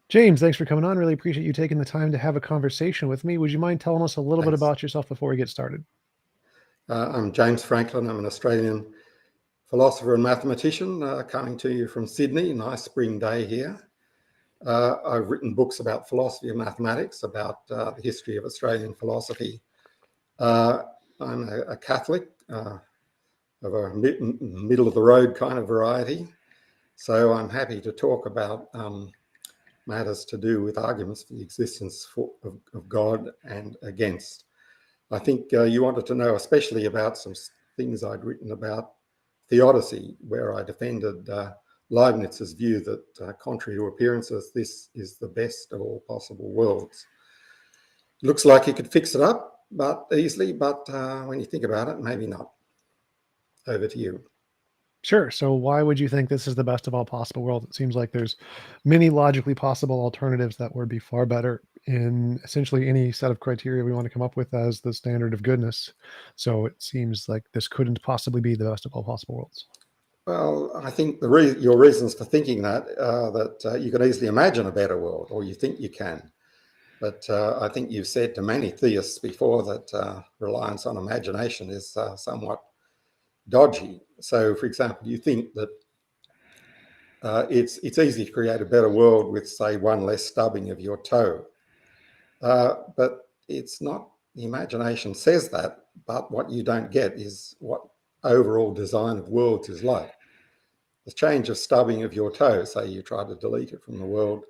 James, thanks for coming on. Really appreciate you taking the time to have a conversation with me. Would you mind telling us a little bit about yourself before we get started? I'm James Franklin. I'm an Australian philosopher and mathematician coming to you from Sydney. Nice spring day here. I've written books about philosophy of mathematics, about the history of Australian philosophy. I'm a Catholic of a middle of the road kind of variety. So I'm happy to talk about matters to do with arguments for the existence of God and against. I think you wanted to know especially about some things I'd written about theodicy, where I defended Leibniz's view that, contrary to appearances, this is the best of all possible worlds. Looks like you could fix it up easily, but when you think about it, maybe not. Over to you. Sure. So why would you think this is the best of all possible worlds? It seems like there's many logically possible alternatives that would be far better in essentially any set of criteria we want to come up with as the standard of goodness. So it seems like this couldn't possibly be the best of all possible worlds. Well, I think your reasons for thinking that you could easily imagine a better world, or you think you can. But I think you've said to many theists before that reliance on imagination is somewhat dodgy. So, for example, you think that it's easy to create a better world with, say, one less stubbing of your toe. But it's not. The imagination says that, but what you don't get is what overall design of worlds is like. The change of stubbing of your toe, say you try to delete it from the world,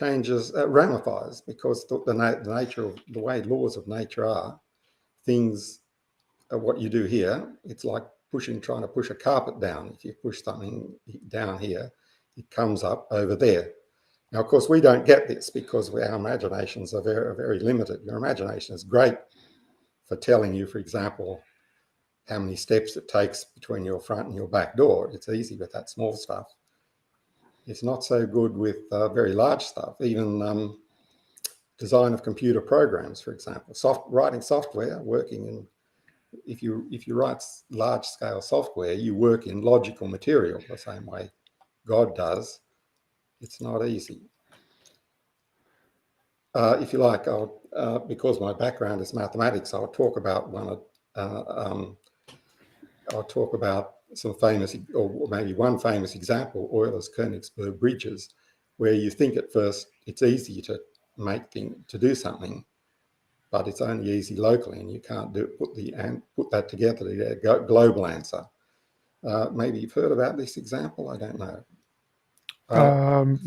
ramifies, because the nature of the way laws of nature are, things, what you do here, it's like trying to push a carpet down. If you push something down here, it comes up over there. Now, of course, we don't get this because our imaginations are very, very limited. Your imagination is great for telling you, for example, how many steps it takes between your front and your back door. It's easy with that small stuff. It's not so good with very large stuff, even design of computer programs, for example. Writing software, working in, if you write large-scale software, you work in logical material the same way God does. It's not easy. If you like, because my background is mathematics, I'll talk about some famous, or maybe one famous example, Euler's Königsberg bridges, where you think at first it's easy to do something, but it's only easy locally, and you can't put that together to get a global answer. Maybe you've heard about this example. I don't know.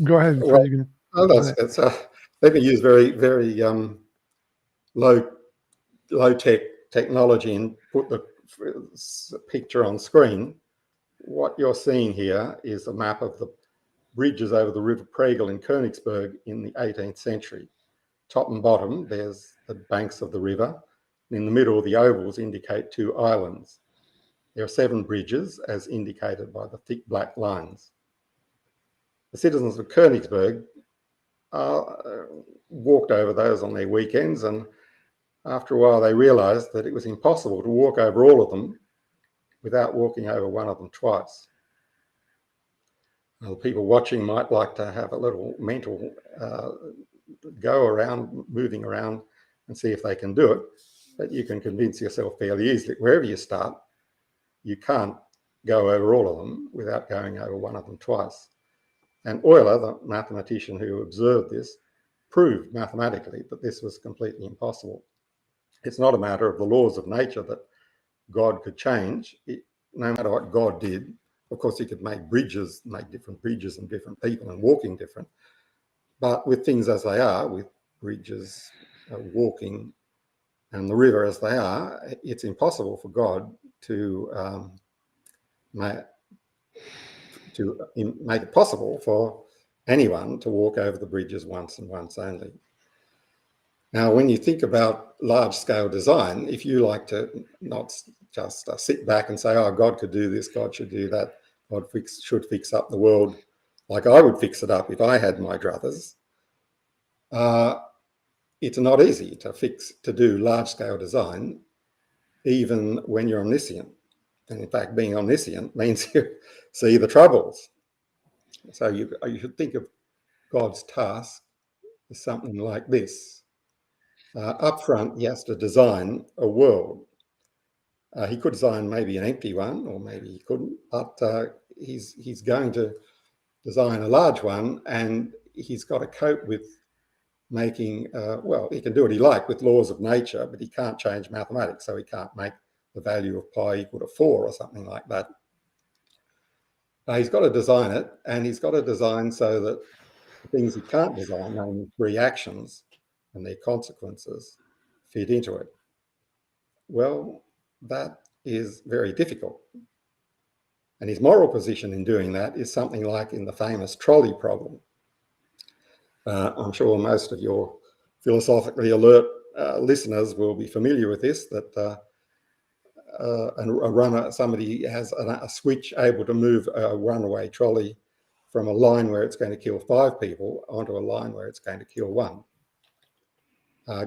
Go ahead. Let me use very, very low-tech technology and put the picture on screen. What you're seeing here is a map of the bridges over the River Pregel in Königsberg in the 18th century. Top and bottom, there's the banks of the river. In the middle, the ovals indicate two islands. There are 7 bridges, as indicated by the thick black lines. The citizens of Königsberg walked over those on their weekends, and after a while they realised that it was impossible to walk over all of them without walking over one of them twice. Now, the people watching might like to have a little mental go around, moving around, and see if they can do it, but you can convince yourself fairly easily. Wherever you start, you can't go over all of them without going over one of them twice. And Euler, the mathematician who observed this, proved mathematically that this was completely impossible. It's not a matter of the laws of nature that God could change. No matter what God did, of course, he could make different bridges and different people and walking different. But with things as they are, with bridges, walking, and the river as they are, it's impossible for God to make it possible for anyone to walk over the bridges once and once only. Now, when you think about large-scale design, if you like to not just sit back and say, oh, God could do this, God should do that, God should fix up the world like I would fix it up if I had my druthers, it's not easy to do large-scale design even when you're omniscient. And in fact, being omniscient means you see the troubles. So you should think of God's task as something like this. Up front, he has to design a world. He could design maybe an empty one, or maybe he couldn't, but he's going to design a large one, and he's got to cope with making, well, he can do what he likes with laws of nature, but he can't change mathematics, so he can't make the value of pi equal to 4 or something like that. He's got to design it, and he's got to design so that the things he can't design, namely reactions and their consequences, fit into it. Well, that is very difficult. And his moral position in doing that is something like in the famous trolley problem. I'm sure most of your philosophically alert listeners will be familiar with this, that a runner, somebody has a switch able to move a runaway trolley from a line where it's going to kill 5 people onto a line where it's going to kill 1.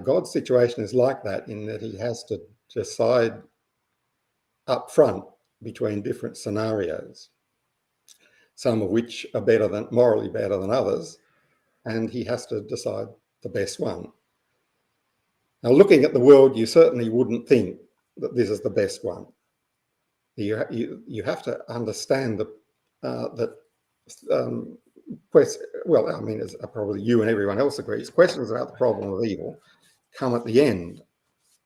God's situation is like that in that he has to decide up front between different scenarios, some of which are morally better than others, and he has to decide the best one. Now, looking at the world, you certainly wouldn't think that this is the best one. You have to understand that well, I mean, as probably you and everyone else agrees, questions about the problem of evil come at the end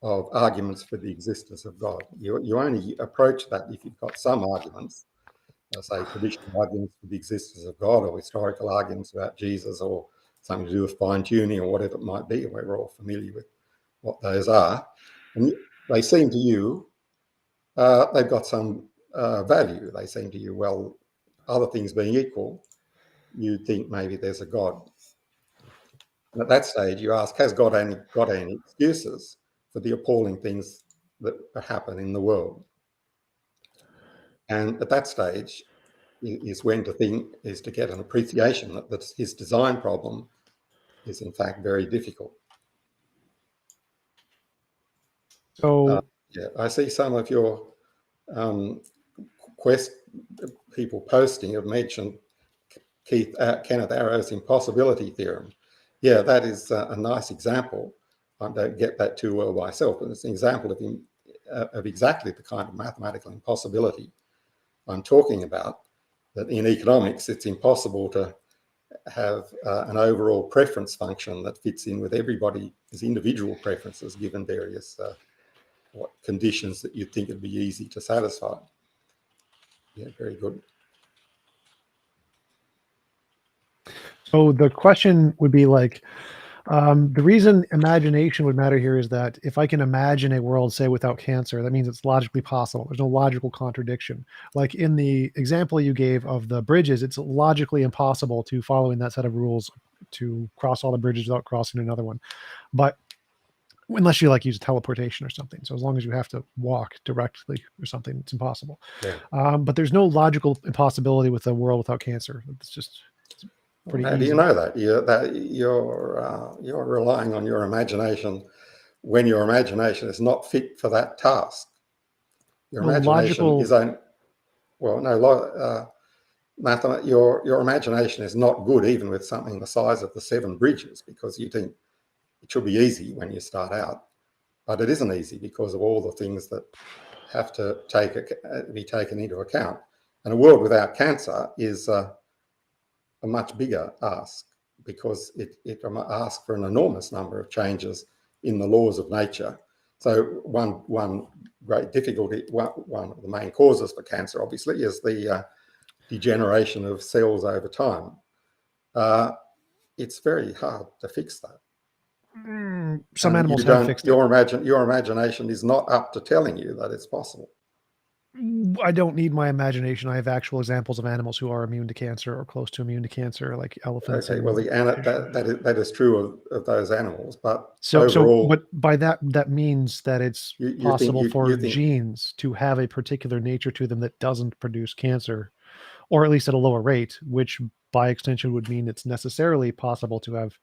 of arguments for the existence of God. You only approach that if you've got some arguments, say traditional arguments for the existence of God, or historical arguments about Jesus, or something to do with fine-tuning, or whatever it might be. We're all familiar with what those are. And they seem to you, they've got some value. They seem to you, well, other things being equal, you'd think maybe there's a God. And at that stage, you ask, has God got any excuses for the appalling things that happen in the world? And at that stage is when to get an appreciation that his design problem is in fact very difficult. So Yeah, I see some of your people posting have mentioned Kenneth Arrow's impossibility theorem. Yeah, that is a nice example. I don't get that too well myself, but it's an example of exactly the kind of mathematical impossibility I'm talking about. That in economics, it's impossible to have an overall preference function that fits in with everybody's individual preferences given various conditions that you'd think it'd be easy to satisfy. Yeah, very good. So the question would be like, the reason imagination would matter here is that if I can imagine a world, say, without cancer, that means it's logically possible. There's no logical contradiction. Like in the example you gave of the bridges, it's logically impossible to follow in that set of rules to cross all the bridges without crossing another one. But unless you like use teleportation or something. So as long as you have to walk directly or something, it's impossible. Yeah. But there's no logical impossibility with a world without cancer. It's just pretty How easy. do you know that? You're relying on your imagination when your imagination is not fit for that task. Your imagination is only, well, no, your imagination is not good even with something the size of the 7 bridges, because you think it should be easy when you start out, but it isn't easy because of all the things that have to be taken into account. And a world without cancer is a much bigger ask, because it asks for an enormous number of changes in the laws of nature. So one great difficulty, one of the main causes for cancer, obviously, is the degeneration of cells over time. It's very hard to fix that. Some animals have fixed it. Your imagination is not up to telling you that it's possible. I don't need my imagination. I have actual examples of animals who are immune to cancer or close to immune to cancer, like elephants. Okay, well, that is true of those animals, but but by that means that it's possible for genes to have a particular nature to them that doesn't produce cancer, or at least at a lower rate, which by extension would mean it's necessarily possible to have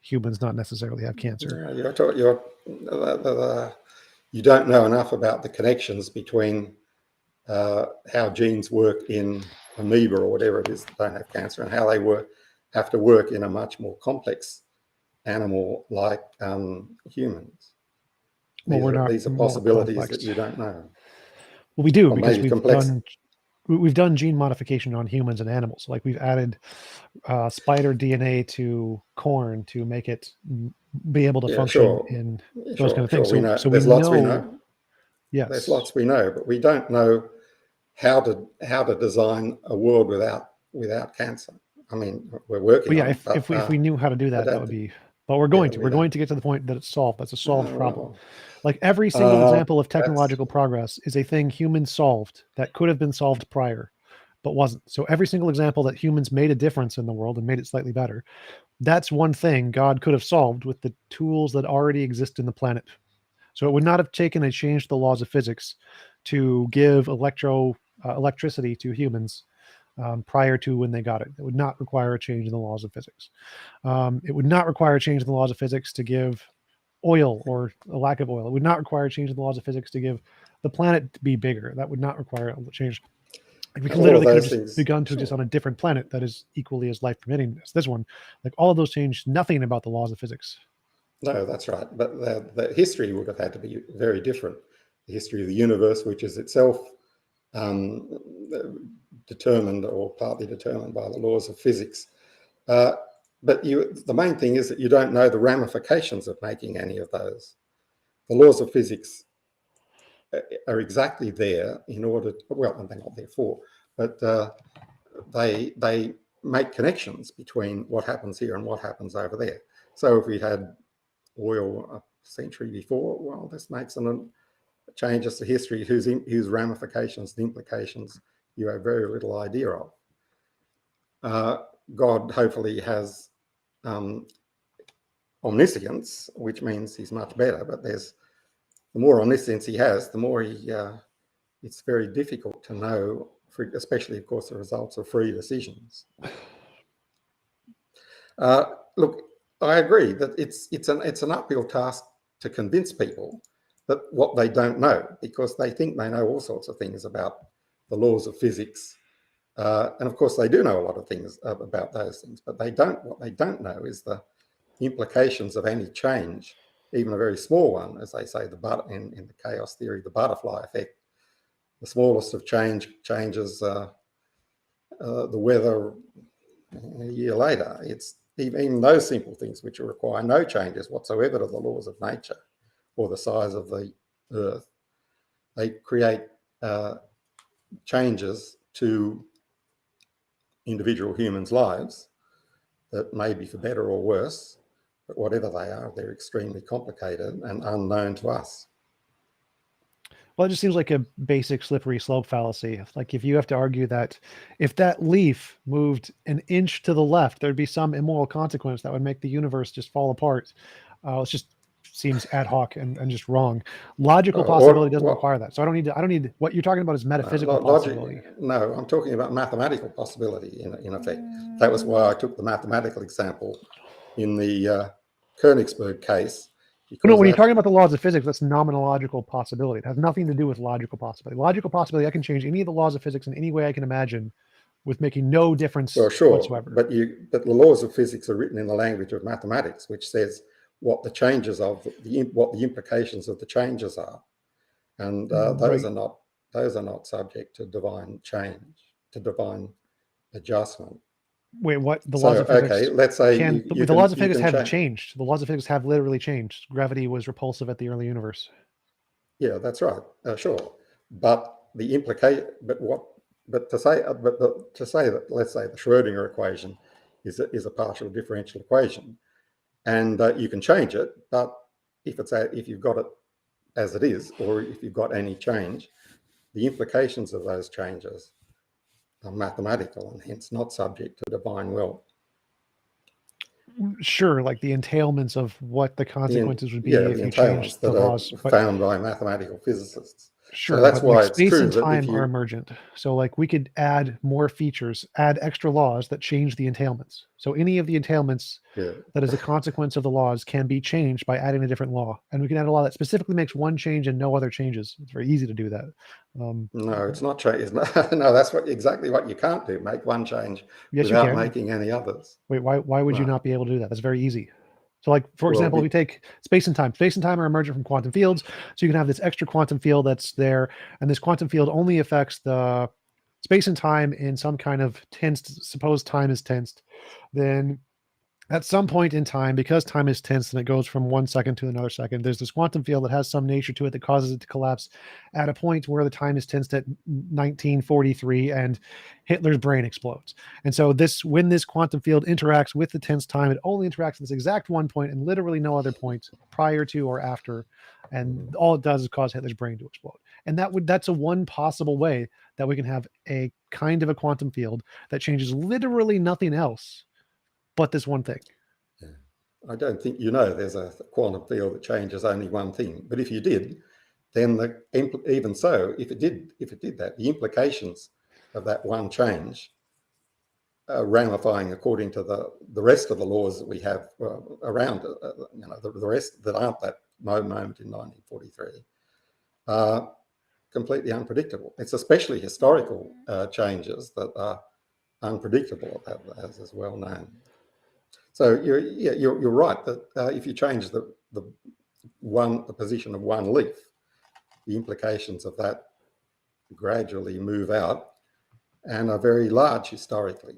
humans not necessarily have cancer. Yeah, you don't know enough about the connections between how genes work in amoeba or whatever it is that don't have cancer, and how they have to work in a much more complex animal like humans. Well, These are we're not more possibilities complex. that you don't know. Well, we do, Or because maybe complex. we've done gene modification on humans and animals. Like we've added spider DNA to corn to make it be able to Yeah, function sure. in Yeah, those kind of sure. things. We know. So we There's lots we know, know. There's yes. lots we know, but we don't know how to design a world without cancer. I mean, we're working But yeah, on it, but if we knew how to do I that, that don't would think. be. But we're Yeah, going to. we We're going don't. to get to the point that it's solved. That's a solved problem. Well, Like every single example of that's technological progress is a thing humans solved that could have been solved prior, but wasn't. So every single example that humans made a difference in the world and made it slightly better, that's one thing God could have solved with the tools that already exist in the planet. So it would not have taken a change to the laws of physics to give electricity to humans prior to when they got it. It would not require a change in the laws of physics. It would not require a change in the laws of physics to give oil or a lack of oil. It would not require a change in the laws of physics to give the planet to be bigger. That would not require a change. Like we all of literally could have those just things. begun to exist Sure. on a different planet that is equally as life permitting as this one. Like all of those change nothing about the laws of physics. No, that's right. But the history would have had to be very different. The history of the universe, which is itself um, determined or partly determined by the laws of physics. Uh, but the main thing is that you don't know the ramifications of making any of those. The laws of physics are exactly there in order to, well, and they're not there for, but they make connections between what happens here and what happens over there. So if we had oil a century before, well, this makes changes to history whose ramifications and implications you have very little idea of. God hopefully has um, omniscience, which means he's much better, but the more omniscience he has, the more it's very difficult to know, especially, of course, the results of free decisions. Look, I agree that it's an uphill task to convince people that what they don't know, because they think they know all sorts of things about the laws of physics, and of course they do know a lot of things about those things, but what they don't know is the implications of any change, even a very small one, as they say, in the chaos theory, the butterfly effect. The smallest of changes the weather a year later. It's even those simple things which require no changes whatsoever to the laws of nature or the size of the earth. They create changes to individual humans' lives that may be for better or worse, but whatever they are, they're extremely complicated and unknown to us. Well, it just seems like a basic slippery slope fallacy. Like if you have to argue that if that leaf moved an inch to the left, there'd be some immoral consequence that would make the universe just fall apart. It just seems ad hoc and just wrong. Logical possibility Or doesn't what? require that. So I don't need what you're talking about is metaphysical Logic? possibility. No, I'm talking about mathematical possibility in effect. That was why I took the mathematical example in the Königsberg case, No, because when you're that, talking about the laws of physics, that's nomenological possibility. It has nothing to do with logical possibility. Logical possibility, I can change any of the laws of physics in any way I can imagine with making no difference well, sure, whatsoever. but the laws of physics are written in the language of mathematics, which says what the changes of what the implications of the changes are, and Right. those are not subject to divine change, to divine adjustment. Wait, what? The laws So of okay, physics let's say can you the laws of you physics can have change. changed. The laws of physics have literally changed. Gravity was repulsive at the early universe. Yeah, that's right. Sure, but the implicate, but what, but to say that, let's say the Schrödinger equation is a partial differential equation, and you can change it, but if you've got it as it is, or if you've got any change, the implications of those changes are mathematical and hence not subject to divine will. Sure, like the entailments of what the consequences would be The if you changed entailments the that are laws, but found by mathematical physicists. Sure, So that's but like why it's space true and that if time are you, emergent. So like we could add more features, add extra laws that change the entailments. So any of the entailments yeah, that is a consequence of the laws can be changed by adding a different law. And we can add a law that specifically makes one change and no other changes. It's very easy to do that. no, it's not change. No, that's exactly what you can't do. Make one change Yes, you without can. making any others. Wait, why would you No. not be able to do that? That's very easy. So like, for Well, example, we take space and time. Space and time are emergent from quantum fields. So you can have this extra quantum field that's there, and this quantum field only affects the space and time in some kind of tensed, suppose time is tensed. Then at some point in time, because time is tensed and it goes from 1 second to another second, there's this quantum field that has some nature to it that causes it to collapse at a point where the time is tensed at 1943 and Hitler's brain explodes. And so when this quantum field interacts with the tensed time, it only interacts at this exact one point and literally no other point prior to or after. And all it does is cause Hitler's brain to explode. And that's a one possible way that we can have a kind of a quantum field that changes literally nothing else but this one thing. yeah. I don't think there's a quantum field that changes only one thing. But if you did, then even so, if it did that, the implications of that one change, ramifying according to the rest of the laws that we have around, the rest that aren't that moment in 1943, are completely unpredictable. It's especially historical changes that are unpredictable, as is well known. So you're right that if you change the position of one leaf, the implications of that gradually move out and are very large historically.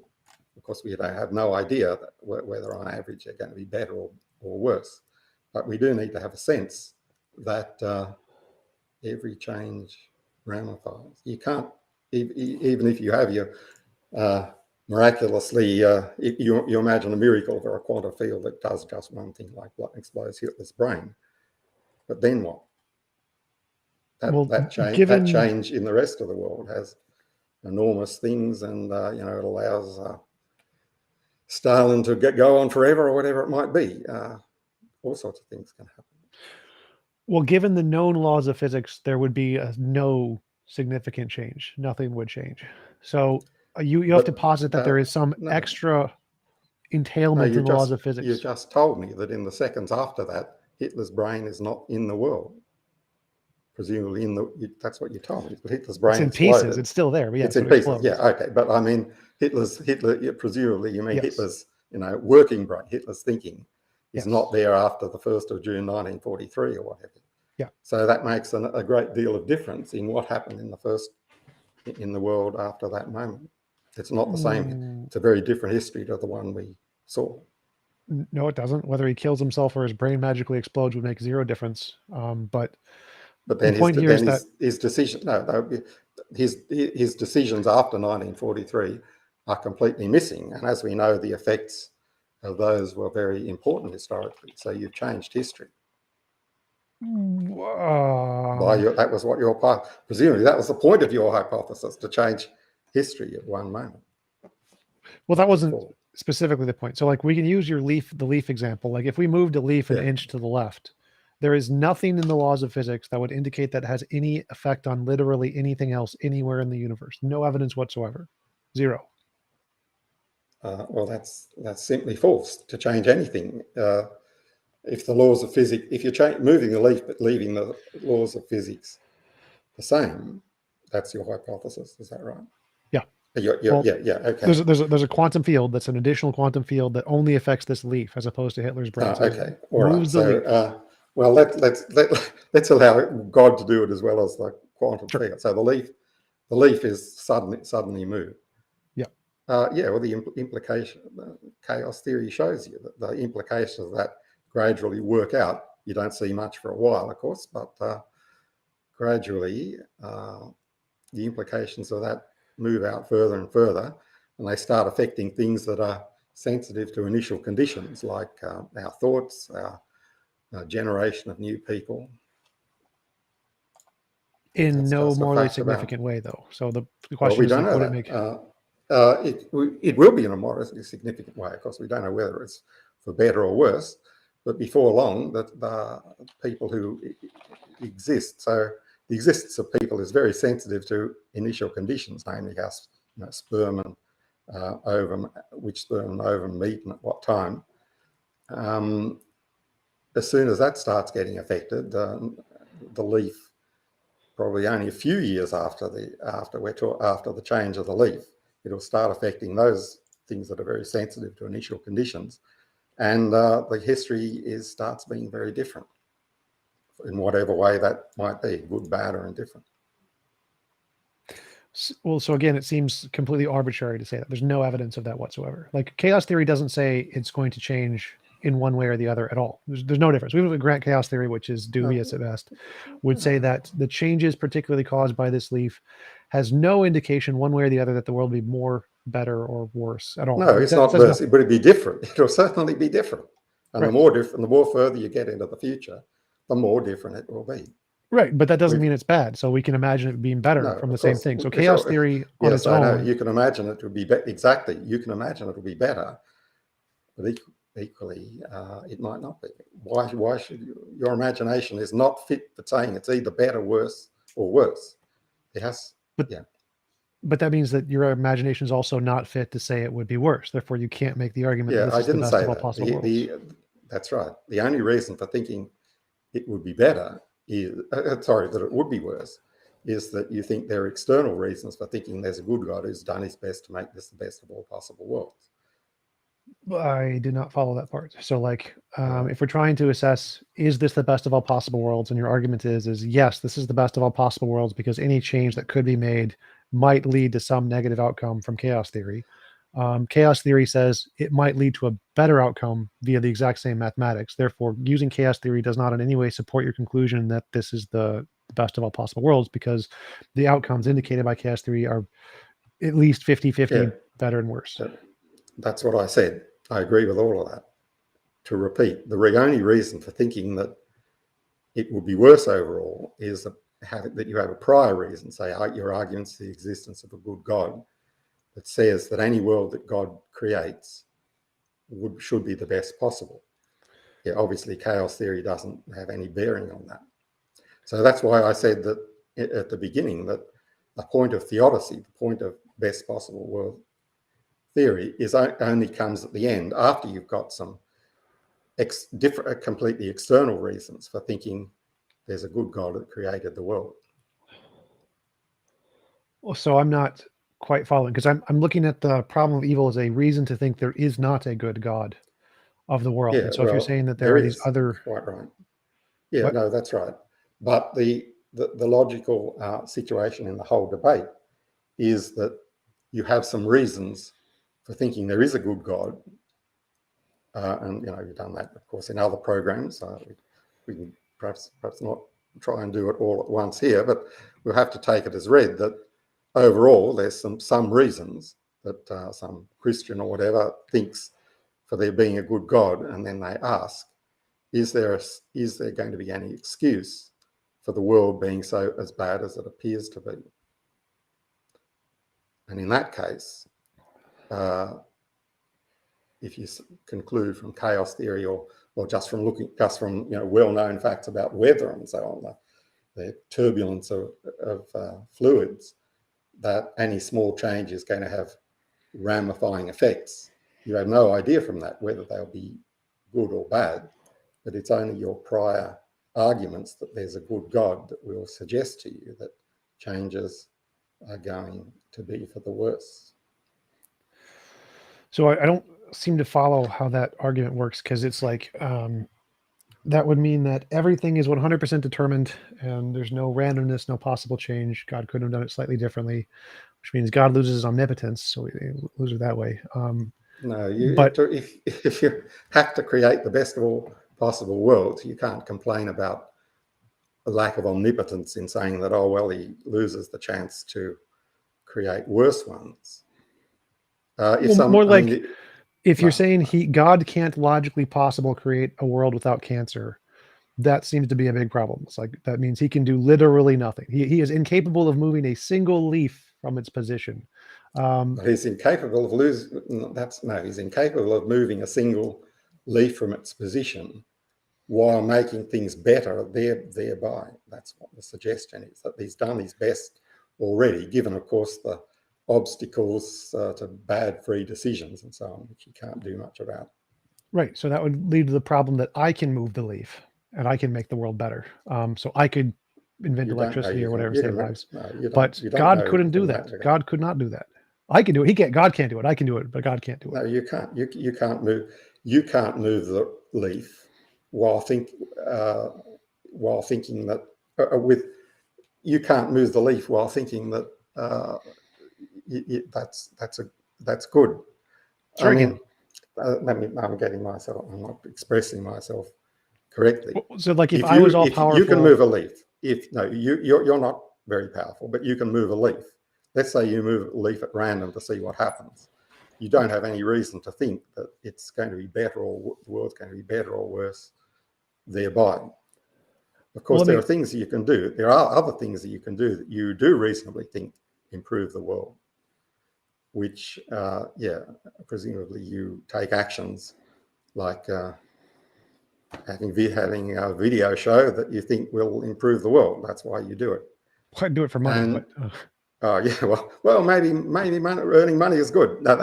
Of course, we have no idea whether on average they're going to be better or worse, but we do need to have a sense that every change ramifies. You can't, even if you have your miraculously, you imagine a miracle for a quantum field that does just one thing, like explodes Hitler's brain. But then what? Well, That given change in the rest of the world has enormous things, and it allows Stalin to go on forever or whatever it might be. All sorts of things can happen. given the known laws of physics, there would be no significant change. Nothing would change. So you have to But posit that there is some no, extra no, entailment in the laws of you physics. just told me that in the seconds after that, Hitler's brain is not in the world. Presumably, that's what you told me. But Hitler's It's brain in pieces. exploded. It's still there, but It's yes, in it pieces. Yeah, explodes. okay. But I mean, Hitler. Presumably, you mean Yes, Hitler's working brain. Hitler's thinking is yes, not there after the 1st of June 1943 or whatever. yeah. So that makes a great deal of difference in what happened in the world after that moment. It's not the same. Mm, It's a very different history to the one we saw. no, it doesn't. Whether he kills himself or his brain magically explodes would make zero difference. But But the then point here is that his decision, no, his decisions after 1943 are completely missing. And as we know, the effects of those were very important historically. So you've changed history. That was what presumably that was the point of your hypothesis, to change history at one moment. well, that wasn't Before. specifically the point. So like we can use the leaf example. Like if we moved a leaf an Yeah. inch to the left, there is nothing in the laws of physics that would indicate that it has any effect on literally anything else anywhere in the universe. No evidence whatsoever. Zero. Well, that's simply false. To change anything, if the laws of physics, if you're moving the leaf but leaving the laws of physics the same, that's your hypothesis. Is that right? Yeah. Yeah, Well, yeah. Okay. there's a quantum field that's an additional quantum field that only affects this leaf as opposed to Hitler's brain. So Okay. All right. moves the leaf. So, well, let's allow God to do it as well as the quantum Sure. field. So the leaf is suddenly moved. Yeah. Yeah. Well, the implication, chaos theory shows you that the implications of that gradually work out. You don't see much for a while, of course, but gradually the implications of that move out further and further, and they start affecting things that are sensitive to initial conditions, like our thoughts, our generation of new people. In That's no just a morally fact about. significant way, though. So the Well, question we is don't like, know would it make? that. It will be in a morally significant way. Of course, we don't know whether it's for better or worse, but before long, that the people who exist. So the existence of people is very sensitive to initial conditions, namely how sperm and ovum, which sperm and ovum meet and at what time. As soon as that starts getting affected, the leaf, probably only a few years after the change of the leaf, it'll start affecting those things that are very sensitive to initial conditions, and the history starts being very different in whatever way that might be, good, bad, or indifferent. Well, so again, it seems completely arbitrary to say that. There's no evidence of that whatsoever. Like, chaos theory doesn't say it's going to change in one way or the other at all. There's no difference. We would grant chaos theory, which is dubious at best, would say that the changes particularly caused by this leaf has no indication one way or the other that the world will be more, better, or worse at all. No, it's not worse. It would be different. It'll certainly be different. And right. The more further you get into the future, the more different it will be. Right, but that doesn't mean it's bad. So we can imagine it being better from the same thing. So chaos theory on its own. Yes, I know. You can imagine it to be exactly. You can imagine it will be better, but equally, it might not be. Why should your imagination is not fit for saying it's either better, worse, or worse? It has. But that means that your imagination is also not fit to say it would be worse. Therefore, you can't make the argument that this is the best of all possible worlds. That's right. The only reason for thinking it would be better is, that it would be worse, is that you think there are external reasons for thinking there's a good God who's done his best to make this the best of all possible worlds. I did not follow that part. So like, if we're trying to assess, is this the best of all possible worlds? And your argument is yes, this is the best of all possible worlds because any change that could be made might lead to some negative outcome from chaos theory. Chaos theory says it might lead to a better outcome via the exact same mathematics. Therefore, using chaos theory does not in any way support your conclusion that this is the best of all possible worlds because the outcomes indicated by chaos theory are at least 50-50 better and worse. That's what I said. I agree with all of that. To repeat, the only reason for thinking that it would be worse overall is that you have a prior reason, say your arguments the existence of a good God, that says that any world that God creates should be the best possible. Yeah, obviously chaos theory doesn't have any bearing on that. So that's why I said that at the beginning that the point of theodicy, the point of best possible world theory, only comes at the end after you've got some completely external reasons for thinking there's a good God that created the world. Well, so I'm not quite following because I'm looking at the problem of evil as a reason to think there is not a good God of the world. And so if you're saying that there are these other... Quite right. Yeah, no, that's right. But the logical situation in the whole debate is that you have some reasons for thinking there is a good God. And, you've done that, of course, in other programs. We can perhaps not try and do it all at once here, but we'll have to take it as read that overall there's some reasons that some Christian or whatever thinks for there being a good God, and then they ask, is there going to be any excuse for the world being so as bad as it appears to be? And in that case, if you conclude from chaos theory or just from well-known facts about weather and so on, the turbulence of fluids, that any small change is going to have ramifying effects. You have no idea from that whether they'll be good or bad, but it's only your prior arguments that there's a good God that will suggest to you that changes are going to be for the worse. So I don't seem to follow how that argument works because it's like that would mean that everything is 100% determined and there's no randomness, no possible change. God couldn't have done it slightly differently, which means God loses his omnipotence. So we lose it that way. No, if you have to create the best of all possible worlds, you can't complain about a lack of omnipotence in saying that, oh, well, he loses the chance to create worse ones. If you're saying God can't logically possible create a world without cancer, that seems to be a big problem. It's like that means he can do literally nothing. He is incapable of moving a single leaf from its position. He's incapable of he's incapable of moving a single leaf from its position while making things better thereby. That's what the suggestion is, that he's done his best already, given, of course, the obstacles to bad free decisions and so on, which you can't do much about. Right. So that would lead to the problem that I can move the leaf and I can make the world better. So I could invent You don't know electricity you or can. whatever and You save can. lives. No, But you don't God know couldn't you do can. that. God could not do that. I can do it. He can't. God can't do it. I can do it, but God can't do it. No, you can't. You can't move. You can't move the leaf while uh, while thinking that with you can't move the leaf while thinking that uh, that's good. I Try again. mean, I'm getting myself. I'm not expressing myself correctly. So, like, if If I was all you can powerful, move a leaf, if no, you're not very powerful, but you can move a leaf. Let's say you move a leaf at random to see what happens. You don't have any reason to think that it's going to be better or the world's going to be better or worse thereby. Of well, course, let there me. are things that you can do. There are other things that you can do that you do reasonably think improve the world, which, presumably you take actions like having a video show that you think will improve the world. That's why you do it. I'd do it for money, And but yeah, maybe earning money is good. No,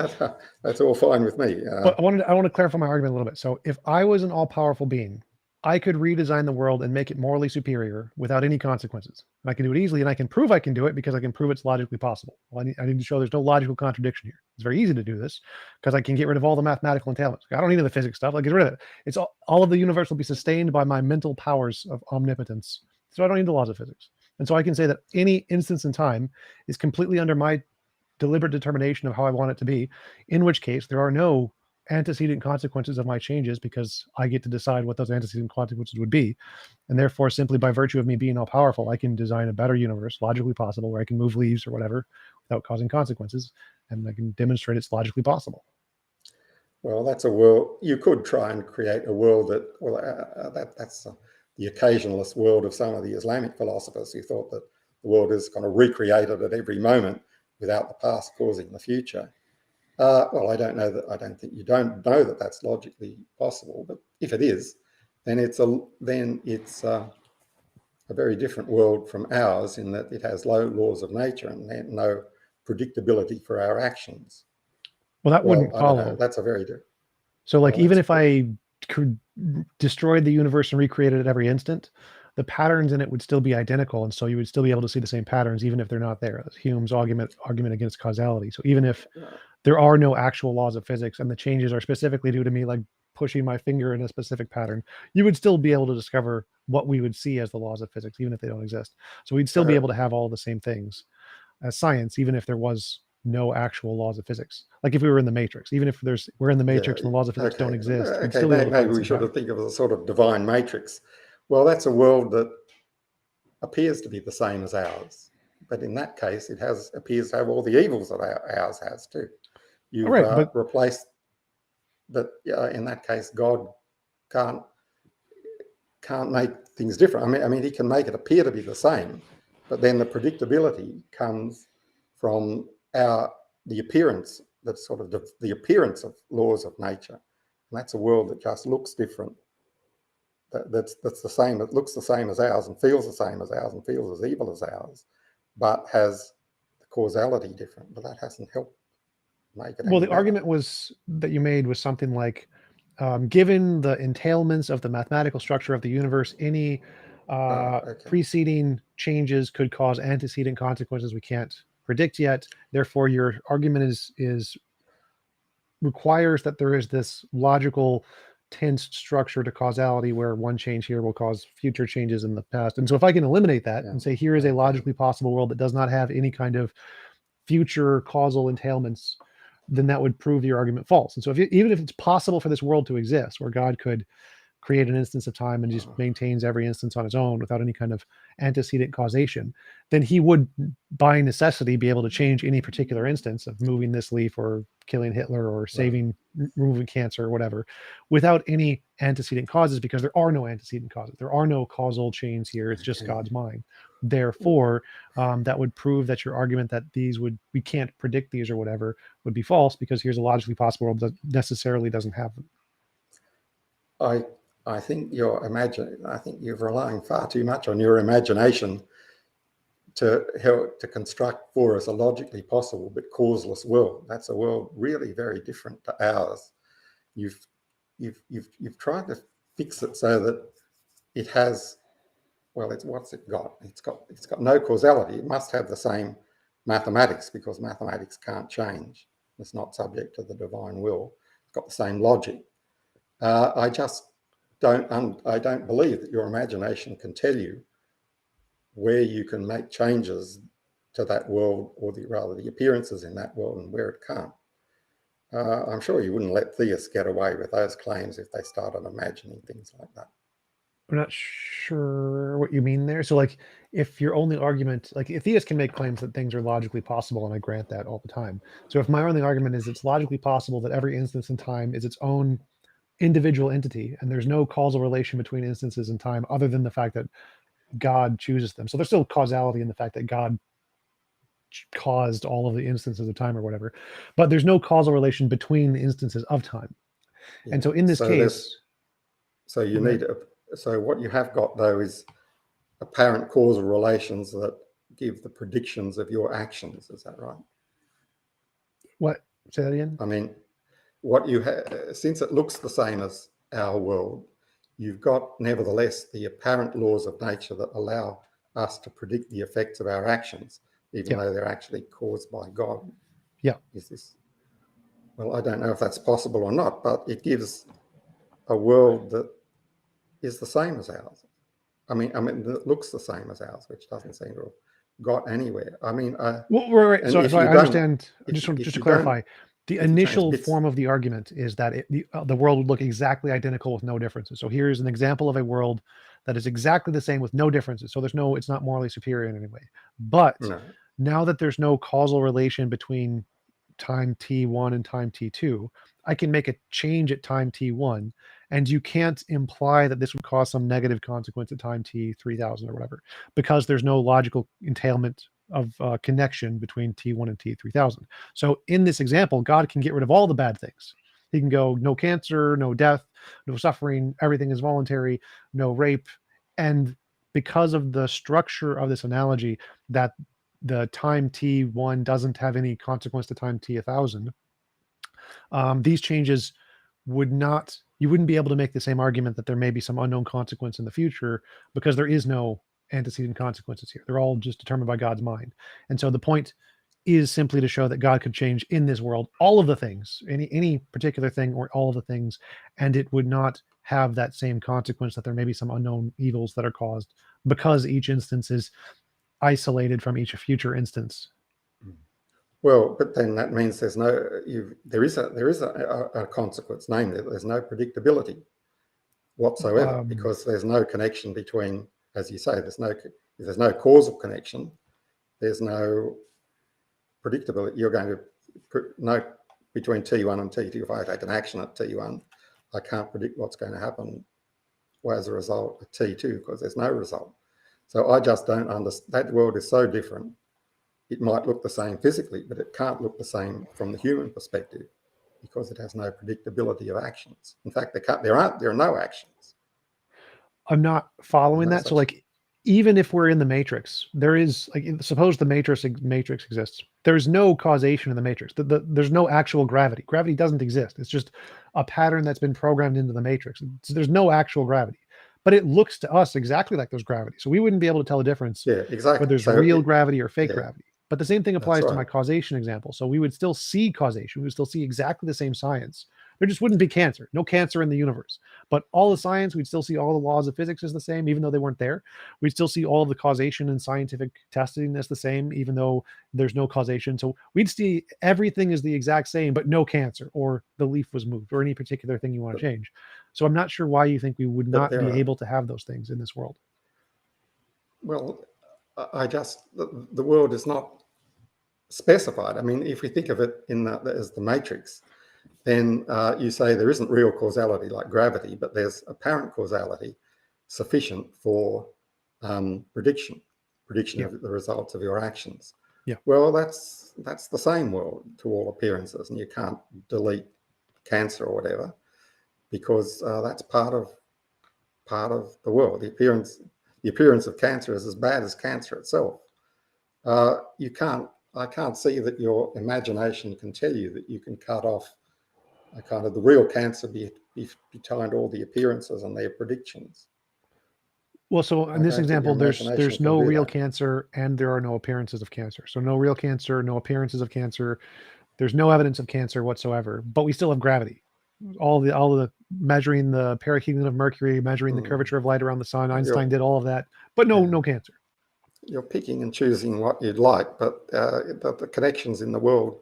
that's all fine with me. but I want to clarify my argument a little bit. So, if I was an all-powerful being, I could redesign the world and make it morally superior without any consequences. And I can do it easily, and I can prove I can do it because I can prove it's logically possible. Well, I need to show there's no logical contradiction here. It's very easy to do this because I can get rid of all the mathematical entailments. I don't need the physics stuff. Like, get rid of it. It's all of the universe will be sustained by my mental powers of omnipotence. So I don't need the laws of physics. And so I can say that any instance in time is completely under my deliberate determination of how I want it to be, in which case there are no antecedent consequences of my changes because I get to decide what those antecedent consequences would be. And therefore, simply by virtue of me being all powerful, I can design a better universe, logically possible, where I can move leaves or whatever without causing consequences. And I can demonstrate it's logically possible. Well, that's a world. You could try and create a world that's the occasionalist world of some of the Islamic philosophers who thought that the world is kind of recreated at every moment without the past causing the future. I don't know that. I don't think you don't know that that's logically possible. But if it is, then it's a very different world from ours in that it has low laws of nature and no predictability for our actions. Well, that Well, wouldn't I don't know. follow. That's a very different. So, like, Well, even that's if I could destroyed the universe and recreated it every instant, the patterns in it would still be identical, and so you would still be able to see the same patterns, even if they're not there. That's Hume's argument against causality. So even if there are no actual laws of physics and the changes are specifically due to me, like pushing my finger in a specific pattern, you would still be able to discover what we would see as the laws of physics, even if they don't exist. So we'd still be able to have all the same things as science, even if there was no actual laws of physics. Like if we were in the matrix, even if we're in the yeah. matrix and the laws of physics don't Okay. exist, we'd Okay. still be able to find Maybe the we same should pattern. think of it as a sort of divine matrix. Well, that's a world that appears to be the same as ours, but in that case, appears to have all the evils that ours has too. All You've right, but replaced that. In that case, God can't make things different. He can make it appear to be the same, but then the predictability comes from the appearance, that's sort of the appearance of laws of nature, and that's a world that just looks different. That's the same. It looks the same as ours and feels the same as ours and feels as evil as ours, but has the causality different. But that hasn't helped make it well, any the better. argument was that you made was something like, given the entailments of the mathematical structure of the universe, any Okay. preceding changes could cause antecedent consequences we can't predict yet. Therefore, your argument is requires that there is this logical tensed structure to causality where one change here will cause future changes in the past. And so if I can eliminate that Yeah. and say here is a Okay. logically possible world that does not have any kind of future causal entailments, then that would prove your argument false. And so even if it's possible for this world to exist where God could create an instance of time and just maintains every instance on its own without any kind of antecedent causation, then he would, by necessity, be able to change any particular instance of moving this leaf or killing Hitler or Right. removing cancer or whatever without any antecedent causes, because there are no antecedent causes. There are no causal chains here. It's just Okay. God's mind. Therefore, that would prove that your argument that we can't predict these or whatever would be false, because here's a logically possible world that necessarily doesn't have them. I I think you're relying far too much on your imagination to help to construct for us a logically possible but causeless world. That's a world really very different to ours. You've you've tried to fix it so that it has, well, it's what's it got? It's got no causality. It must have the same mathematics because mathematics can't change. It's not subject to the divine will. It's got the same logic. I just I don't believe that your imagination can tell you where you can make changes to that world, or rather the appearances in that world, and where it can't. I'm sure you wouldn't let theists get away with those claims if they started imagining things like that. I'm not sure what you mean there. So, like, if your only argument, like, if theists can make claims that things are logically possible, and I grant that all the time. So, if my only argument is it's logically possible that every instance in time is its own individual entity, and there's no causal relation between instances in time other than the fact that God chooses them. So, there's still causality in the fact that God caused all of the instances of time or whatever, but there's no causal relation between the instances of time. Yeah. And so, in this So case, so you okay, need so what you have got though is apparent causal relations that give the predictions of your actions. Is that right? what? Say that again. I mean, what you have, since it looks the same as our world, you've got nevertheless the apparent laws of nature that allow us to predict the effects of our actions, even Yeah, though they're actually caused by God. yeah. Is this? Well, I don't know if that's possible or not, but it gives a world that is the same as ours. I mean, it looks the same as ours, which doesn't seem to have got anywhere. I mean, Well, right. and So if I you don't, understand. Just if to you don't, clarify, the if you change initial bits, form of the argument is that the world would look exactly identical with no differences. So here's an example of a world that is exactly the same with no differences. So it's not morally superior in any way. But no, now that there's no causal relation between time t1 and time t2, I can make a change at time t1, and you can't imply that this would cause some negative consequence at time t3000 or whatever, because there's no logical entailment of connection between t1 and t3000. So in this example, God can get rid of all the bad things. He can go no cancer, no death, no suffering, everything is voluntary, no rape. And because of the structure of this analogy, that the time t1 doesn't have any consequence to time t1000, these changes would not, you wouldn't be able to make the same argument that there may be some unknown consequence in the future, because there is no antecedent consequences here. They're all just determined by God's mind. And so the point is simply to show that God could change in this world all of the things, any particular thing or all of the things, and it would not have that same consequence that there may be some unknown evils that are caused, because each instance is isolated from each future instance. well, but then that means there's no, there is a consequence, namely that there's no predictability whatsoever, Um, because there's no connection between, as you say, if there's no causal connection, there's no predictability. You're going to know between T1 and T2. If I take an action at T1, I can't predict what's going to happen as a result at T2 because there's no result. So I just don't understand. That world is so different. It might look the same physically, but it can't look the same from the human perspective because it has no predictability of actions. In fact, there are no actions. I'm not There's following no that. So such. like, even if we're in the matrix, there is, like, suppose the matrix exists. There's no causation in the matrix. There's no actual gravity. Gravity doesn't exist. It's just a pattern that's been programmed into the matrix. So there's no actual gravity, but it looks to us exactly like there's gravity. So we wouldn't be able to tell the difference Yeah, whether exactly. there's So real gravity or fake yeah, gravity. But the same thing that's applies to right. my causation example. So we would still see causation. We would still see exactly the same science. There just wouldn't be cancer. No cancer in the universe. But all the science, we'd still see all the laws of physics as the same, even though they weren't there. We'd still see all of the causation and scientific testing as the same, even though there's no causation. So we'd see everything is the exact same, but no cancer, or the leaf was moved, or any particular thing you want But, to change. So I'm not sure why you think we would but not there be are, able to have those things in this world. well, the world is not specified. I mean, if we think of it as the matrix, then you say there isn't real causality like gravity, but there's apparent causality sufficient for prediction Yeah. of the results of your actions. Yeah. Well, that's the same world to all appearances, and you can't delete cancer or whatever because that's part of part of the world. The appearance of cancer is as bad as cancer itself. I can't see that your imagination can tell you that you can cut off a kind of the real cancer behind all the appearances and their predictions. Well, so in I this don't think your example, imagination there's can no do real that. cancer and there are no appearances of cancer. So no real cancer, no appearances of cancer. There's no evidence of cancer whatsoever, but we still have gravity. All the measuring the perihelion of Mercury, measuring the Mm. curvature of light around the sun. Einstein You're, did all of that, but yeah, no cancer. you're picking and choosing what you'd like, but the connections in the world,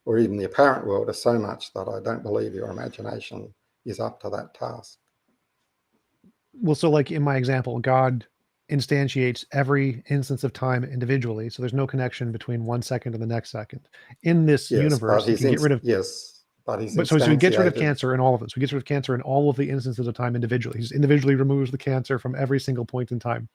or even the apparent world, are so much that I don't believe your imagination is up to that task. Well, so like in my example, God instantiates every instance of time individually. So there's no connection between 1 second and the next second. In this Yes, universe, he can get rid of, but he's but so he gets rid of instantiated. cancer in all of it. So he gets rid of cancer in all of the instances of time individually. He just individually removes the cancer from every single point in time.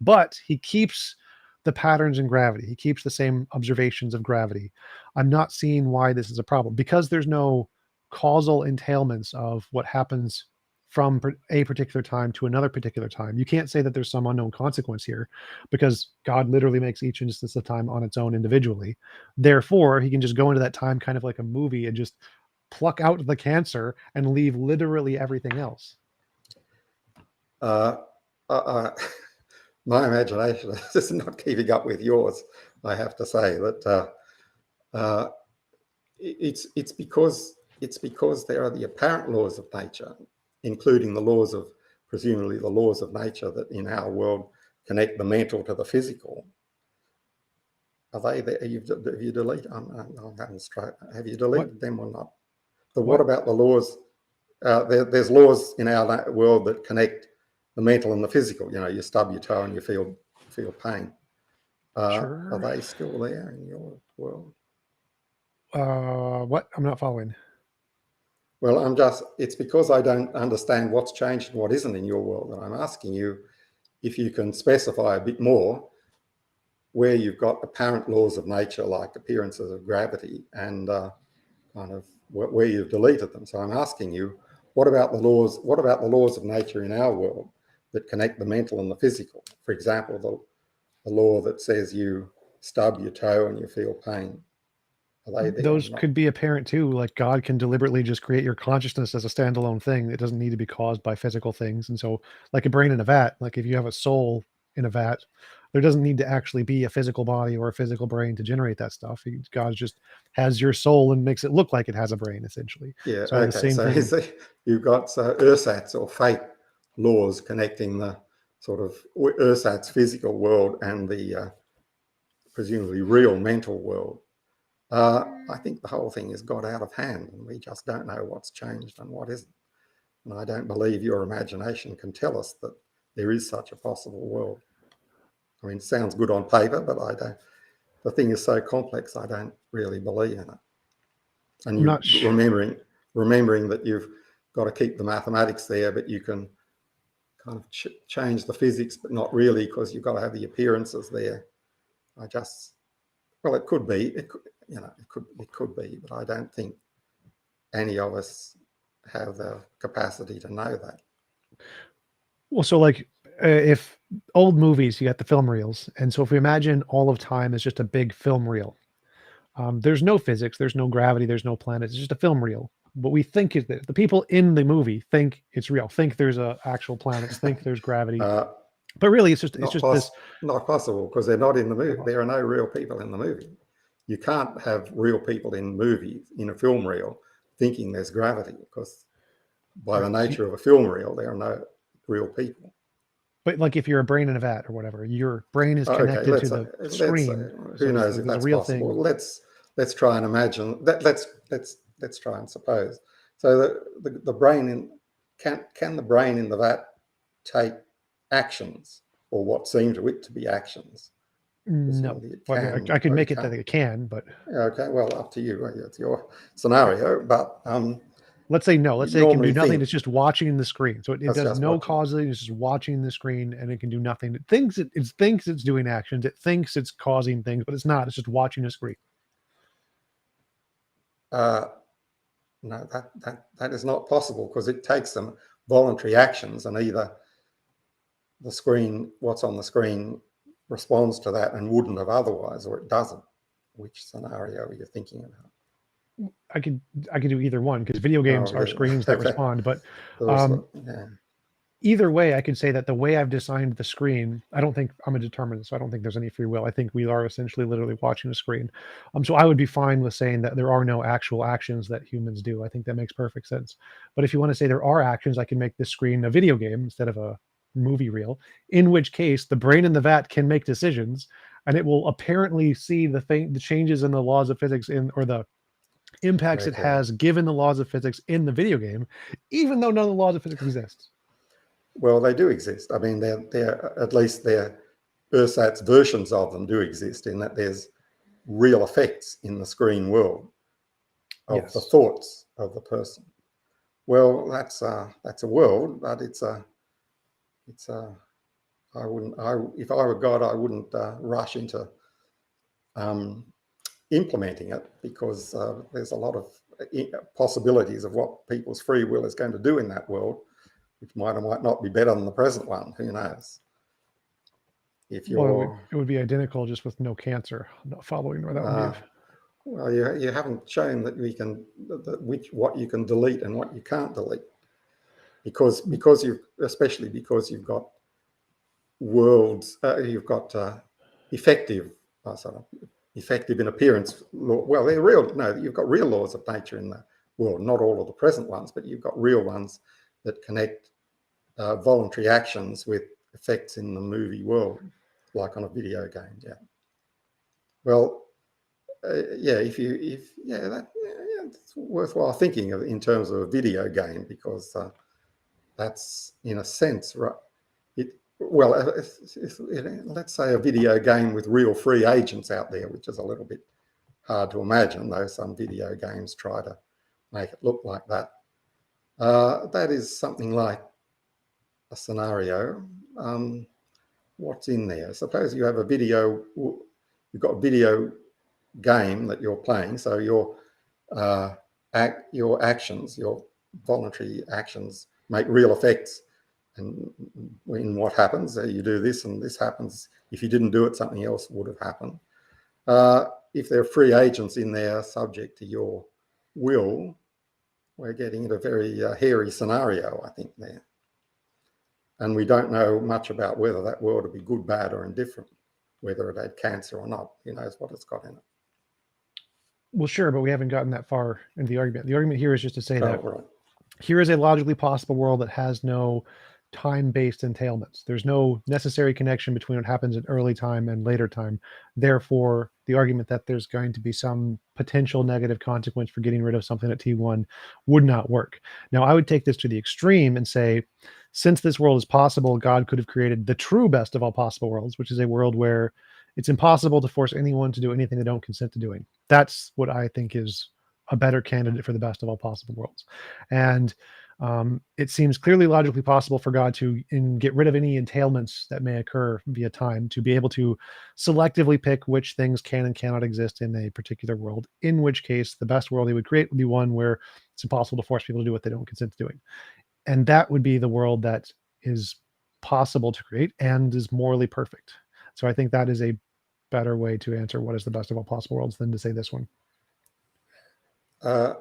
But he keeps the patterns in gravity. He keeps the same observations of gravity. I'm not seeing why this is a problem because there's no causal entailments of what happens from a particular time to another particular time. You can't say that there's some unknown consequence here because God literally makes each instance of time on its own individually. Therefore, he can just go into that time kind of like a movie and just pluck out the cancer and leave literally everything else. Uh, my imagination is not keeping up with yours. I have to say that uh, it's because there are the apparent laws of nature, including the laws of presumably the laws of nature that in our world connect the mental to the physical. Are they there? Have you deleted? Have you What? deleted them or not? But what What? about the laws? There's laws in our world that connect the mental and the physical. You know, you stub your toe and you feel pain. Are Sure. they still there in your world? What? I'm not following. Well, it's because I don't understand what's changed and what isn't in your world that I'm asking you if you can specify a bit more where you've got apparent laws of nature like appearances of gravity and kind of where you've deleted them. So I'm asking you, what about the laws of nature in our world that connect the mental and the physical? For example, the law that says you stub your toe and you feel pain. Are they there or Those not? could be apparent too. Like God can deliberately just create your consciousness as a standalone thing. It doesn't need to be caused by physical things. And so, like a brain in a vat, like if you have a soul in a vat, there doesn't need to actually be a physical body or a physical brain to generate that stuff. God just has your soul and makes it look like it has a brain, essentially. Yeah, So the okay. same So thing. you've got ersatz or fate laws connecting the sort of ersatz physical world and the presumably real mental world. I think the whole thing has got out of hand and we just don't know what's changed and what isn't. And I don't believe your imagination can tell us that there is such a possible world. I mean, it sounds good on paper, but I don't. The thing is so complex, I don't really believe in it. And I'm you not sure. remembering that you've got to keep the mathematics there, but you can kind of change the physics, but not really because you've got to have the appearances there. I just, well, it could be, it could be, but I don't think any of us have the capacity to know that. Well, so like if old movies, you got the film reels. And so if we imagine all of time as just a big film reel, there's no physics, there's no gravity, there's no planets. It's just a film reel. What we think is that the people in the movie think it's real, think there's actual planets, think there's gravity, uh, but really it's not just this. not possible because they're not in the movie. uh, There are no real people in the movie. You can't have real people in movies in a film reel thinking there's gravity because by the right. nature of a film reel, there are no real people. But like if you're a brain in a vat or whatever, your brain is Okay, connected to the let's screen. So who knows like if there's a that's real possible. thing. Let's try and imagine that. Let's try and suppose. So the brain in can the brain in the vat take actions or what seem to it to be actions? No, Presumably it well, I mean, can I could or make it it that can't. it can, but Okay, well, up to you. It's your okay. scenario, but Let's say no. Let's you'd say it can do normally nothing. think It's just watching the screen. So it that's does just no watching. causing. It's just watching the screen, and it can do nothing. It thinks it thinks it's doing actions. It thinks it's causing things, but it's not. It's just watching a screen. Uh, no, that is not possible because it takes some voluntary actions and either the screen, what's on the screen responds to that and wouldn't have otherwise, or it doesn't. Which scenario are you thinking about? I could do either one, because video games Oh, are screens that respond. But yeah. either way, I could say that the way I've designed the screen, I don't think I'm a determinist, so I don't think there's any free will. I think we are essentially literally watching a screen. So I would be fine with saying that there are no actual actions that humans do. I think that makes perfect sense. But if you want to say there are actions, I can make this screen a video game instead of a movie reel, in which case the brain in the vat can make decisions, and it will apparently see the changes in the laws of physics or the impacts it Okay. has given the laws of physics in the video game, even though none of the laws of physics exist. Well, they do exist. I mean, they're at least their ersatz versions of them do exist, in that there's real effects in the screen world of the Yes. thoughts of the person. Well, that's a world, but if I were God, I wouldn't rush into implementing it, because there's a lot of possibilities of what people's free will is going to do in that world, which might or might not be better than the present one. Who knows? If you're, it would be identical, just with no cancer. Not following where that would be. well, you haven't shown that we can what you can delete and what you can't delete, because especially because you've got worlds, you've got effective, sort of effective in appearance law. Well, they're real. No, you've got real laws of nature in the world, not all of the present ones, but you've got real ones that connect voluntary actions with effects in the movie world, like on a video game. Yeah. Well, yeah. It's worthwhile thinking of in terms of a video game, because that's, in a sense, right. Let's say a video game with real free agents out there, which is a little bit hard to imagine, though some video games try to make it look like that. That is something like a scenario. What's in there? Suppose you have you've got a video game that you're playing, so your actions, your voluntary actions, make real effects. And when what happens, you do this and this happens. If you didn't do it, something else would have happened. If there are free agents in there subject to your will, we're getting into a very hairy scenario, I think, there. And we don't know much about whether that world would be good, bad, or indifferent, whether it had cancer or not. Who knows what it's got in it. Well, sure, but we haven't gotten that far in the argument. The argument here is just to say that right. Here is a logically possible world that has no time-based entailments. There's no necessary connection between what happens in early time and later time. Therefore, the argument that there's going to be some potential negative consequence for getting rid of something at T1 would not work. Now, I would take this to the extreme and say, since this world is possible, God could have created the true best of all possible worlds, which is a world where it's impossible to force anyone to do anything they don't consent to doing. That's what I think is a better candidate for the best of all possible worlds. And it seems clearly logically possible for God to get rid of any entailments that may occur via time, to be able to selectively pick which things can and cannot exist in a particular world, in which case the best world he would create would be one where it's impossible to force people to do what they don't consent to doing. And that would be the world that is possible to create and is morally perfect. So I think that is a better way to answer what is the best of all possible worlds than to say this one. I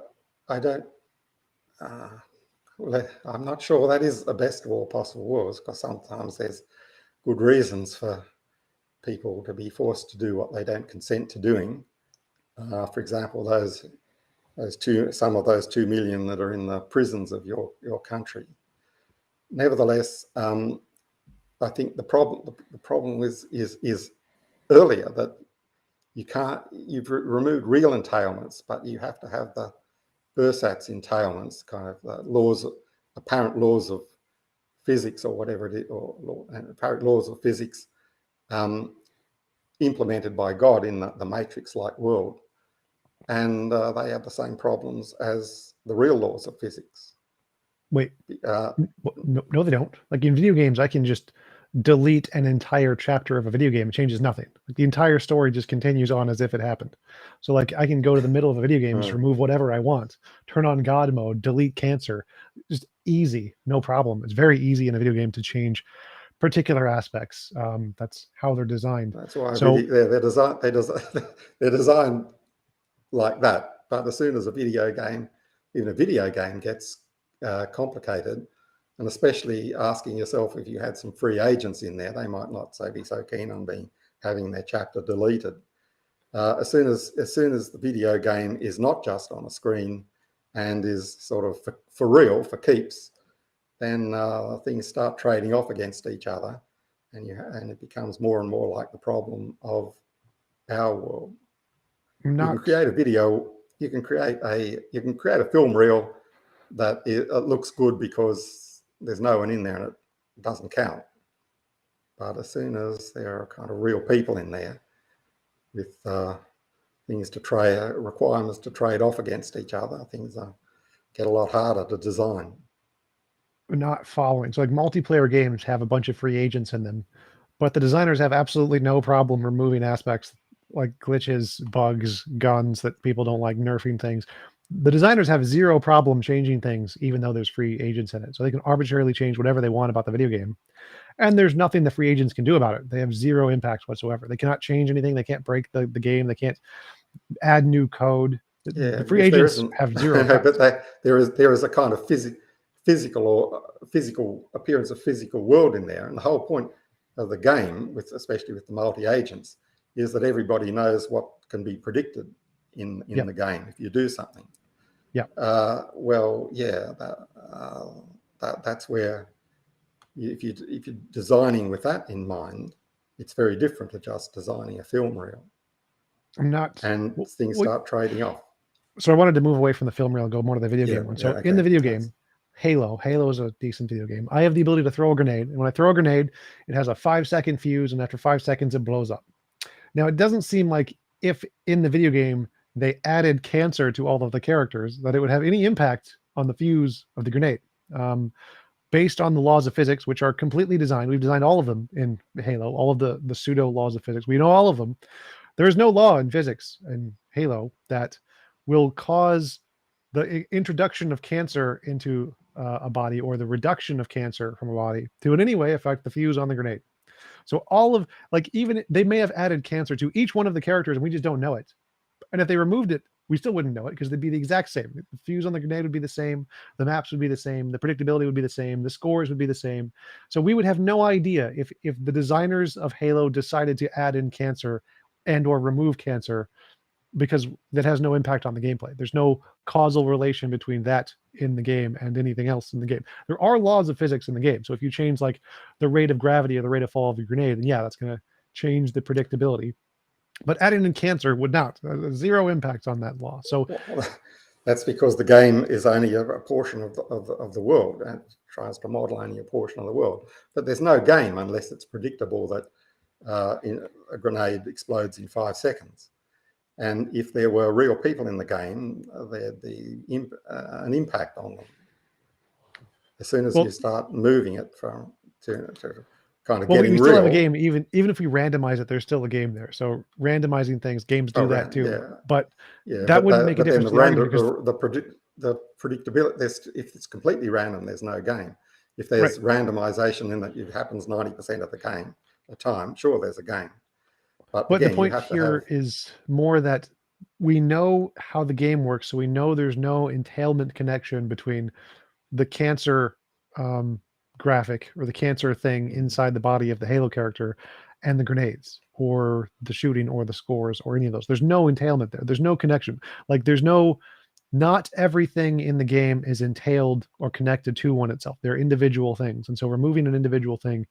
don't. Well, I'm not sure that is the best of all possible worlds, because sometimes there's good reasons for people to be forced to do what they don't consent to doing. For example, some of those 2 million that are in the prisons of your country. Nevertheless, I think the problem is earlier, that you've removed real entailments, but you have to have the ersatz entailments, kind of apparent laws of physics, or whatever it is, or apparent laws of physics implemented by God in the matrix-like world. And they have the same problems as the real laws of physics. Wait, no, they don't. Like in video games, I can just delete an entire chapter of a video game. It changes nothing. Like the entire story just continues on as if it happened. So like I can go to the middle of a video game, just remove whatever I want, turn on God mode, delete cancer, just easy, no problem. It's very easy in a video game to change particular aspects. That's how they're designed. That's why So they're designed like that. But as soon as a video game, even a video game, gets complicated, and especially asking yourself if you had some free agents in there, they might not be so keen on having their chapter deleted. As soon as the video game is not just on a screen and is sort of for real, for keeps, then things start trading off against each other, and it becomes more and more like the problem of our world. You can create a video, you can create a film reel that it looks good because there's no one in there and it doesn't count. But as soon as there are kind of real people in there with things to trade, requirements to trade off against each other, things get a lot harder to design. not following. So like multiplayer games have a bunch of free agents in them, but the designers have absolutely no problem removing aspects like glitches, bugs, guns that people don't like, nerfing things. The designers have zero problem changing things, even though there's free agents in it. So they can arbitrarily change whatever they want about the video game. And there's nothing the free agents can do about it. They have zero impact whatsoever. They cannot change anything. They can't break the game. They can't add new code. Yeah, the free agents have zero. But there is a kind of physical appearance of physical world in there, and the whole point of the game, especially with the multi-agents, is that everybody knows what can be predicted in the game if you do something. Yeah. That's where if you're designing with that in mind, it's very different to just designing a film reel. And things start trading off. So I wanted to move away from the film reel and go more to the video game one. So in the video game, Halo is a decent video game. I have the ability to throw a grenade, and when I throw a grenade, it has a 5-second fuse, and after 5 seconds, it blows up. Now, it doesn't seem like if in the video game they added cancer to all of the characters, that it would have any impact on the fuse of the grenade. Based on the laws of physics, which are completely designed, we've designed all of them in Halo, all of the pseudo laws of physics. We know all of them. There is no law in physics in Halo that will cause the introduction of cancer into a body or the reduction of cancer from a body to in any way affect the fuse on the grenade. So all of, like, even they may have added cancer to each one of the characters and we just don't know it. And if they removed it, we still wouldn't know it because they'd be the exact same. The fuse on the grenade would be the same. The maps would be the same. The predictability would be the same. The scores would be the same. So we would have no idea if the designers of Halo decided to add in cancer and or remove cancer, because that has no impact on the gameplay. There's no causal relation between that in the game and anything else in the game. There are laws of physics in the game. So if you change like the rate of gravity or the rate of fall of your grenade, then yeah, that's going to change the predictability. But adding in cancer would not. Zero impact on that law. So that's because the game is only a portion of the world and tries to model only a portion of the world. But there's no game unless it's predictable that a grenade explodes in 5 seconds. And if there were real people in the game, there'd be an impact on them. As soon as you start moving it to kind of getting real. We still have a game, even if we randomize it, there's still a game there. So randomizing things, games do that too. Yeah. But that wouldn't make a difference. The predictability, if it's completely random, there's no game. If there's randomization in that it happens 90% of the time, sure, there's a game. But again, the point here is more that we know how the game works, so we know there's no entailment connection between the cancer graphic or the cancer thing inside the body of the Halo character and the grenades or the shooting or the scores or any of those. There's no entailment there. There's no connection. Like not everything in the game is entailed or connected to one itself. They're individual things. And so removing an individual thing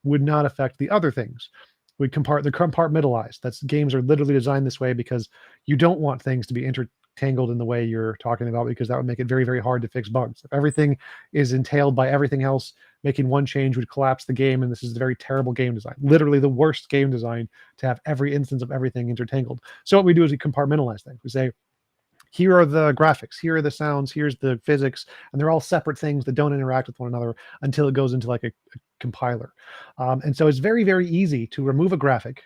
would not affect the other things. They're compartmentalized. Games are literally designed this way because you don't want things to be intertangled in the way you're talking about, because that would make it very, very hard to fix bugs. If everything is entailed by everything else, making one change would collapse the game, and this is a very terrible game design. Literally the worst game design to have every instance of everything intertangled. So what we do is we compartmentalize things. We say, here are the graphics, here are the sounds, here's the physics, and they're all separate things that don't interact with one another until it goes into like a compiler. And so it's very, very easy to remove a graphic